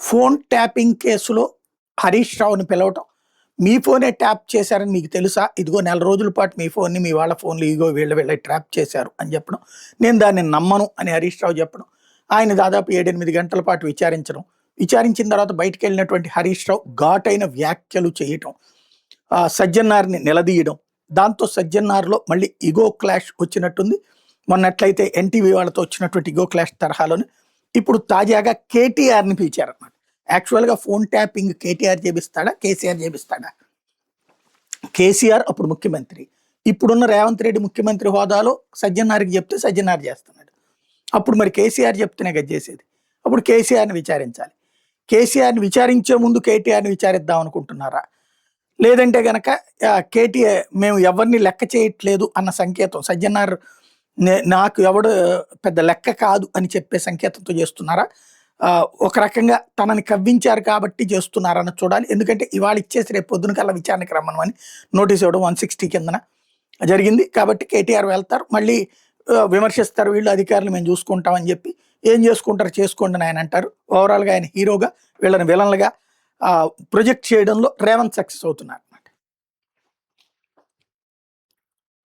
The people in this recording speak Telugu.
ఫోన్ ట్యాపింగ్ కేసులో హరీష్ రావుని పిలవటం, మీ ఫోనే ట్యాప్ చేశారని మీకు తెలుసా? ఇదిగో నెల రోజుల పాటు మీ ఫోన్‌ని, మీ వాళ్ళ ఫోన్‌లు ఇదిగో వీళ్ళే ట్రాప్ చేశారు అని చెప్పడం. నేను దాన్ని నమ్మను అని హరీష్ రావు చెప్పడం. ఆయన దాదాపు 7, 8 గంటల పాటు విచారించడం. విచారించిన తర్వాత బయటికెళ్ళినటువంటి హరీష్ రావు ఘాటైన వ్యాఖ్యలు చేయటం. సజ్జనార్‌ని నిలదీయడం. దాంతో సజ్జనార్‌లో మళ్ళీ ఇగో క్లాష్ వచ్చినట్టుంది. మొన్నట్లయితే ఎన్టీవీ వాళ్ళతో వచ్చినటువంటి ఇగో క్లాష్ తరహాలోనే ఇప్పుడు తాజాగా కేటీఆర్‌ని పిలిచారన్నమాట. యాక్చువల్‌గా ఫోన్ ట్యాపింగ్ కేటీఆర్ చేపిస్తాడా? కేసీఆర్ చేపిస్తాడా? కేసీఆర్ అప్పుడు ముఖ్యమంత్రి. ఇప్పుడున్న రేవంత్ రెడ్డి ముఖ్యమంత్రి హోదాలో సజ్జనార్‌కి చెప్తే సజ్జనార్ చేస్తున్నాడు. అప్పుడు మరి కేసీఆర్ చెప్తేనే కదా చేసేది. అప్పుడు కేసీఆర్‌ని విచారించాలి. కేసీఆర్‌ని విచారించే ముందు కేటీఆర్‌ని విచారిద్దాం అనుకుంటున్నారా? లేదంటే గనక కేటీఆర్ మేము ఎవరిని లెక్క చేయట్లేదు అన్న సంకేతం, సజ్జనార్ నాకు ఎవడు పెద్ద లెక్క కాదు అని చెప్పే సంకేతంతో చేస్తున్నారా? ఒక రకంగా తనని కవ్వించారు కాబట్టి చేస్తున్నారని చూడాలి. ఎందుకంటే ఇవాళ ఇచ్చేసి రేపు పొద్దున కల్లా విచారణకి రమ్మని నోటీస్ ఇవ్వడం 160 కిందన జరిగింది. కాబట్టి కేటీఆర్ వెళ్తారు, మళ్ళీ విమర్శిస్తారు, వీళ్ళు అధికారులు మేము చూసుకుంటామని చెప్పి. ఏం చేసుకుంటారు చేసుకోండి అని ఆయన అంటారు. ఓవరాల్గా ఆయన హీరోగా, వీళ్ళని విలన్లుగా ప్రొజెక్ట్ చేయడంలో రేవంత్ సక్సెస్ అవుతున్నారు.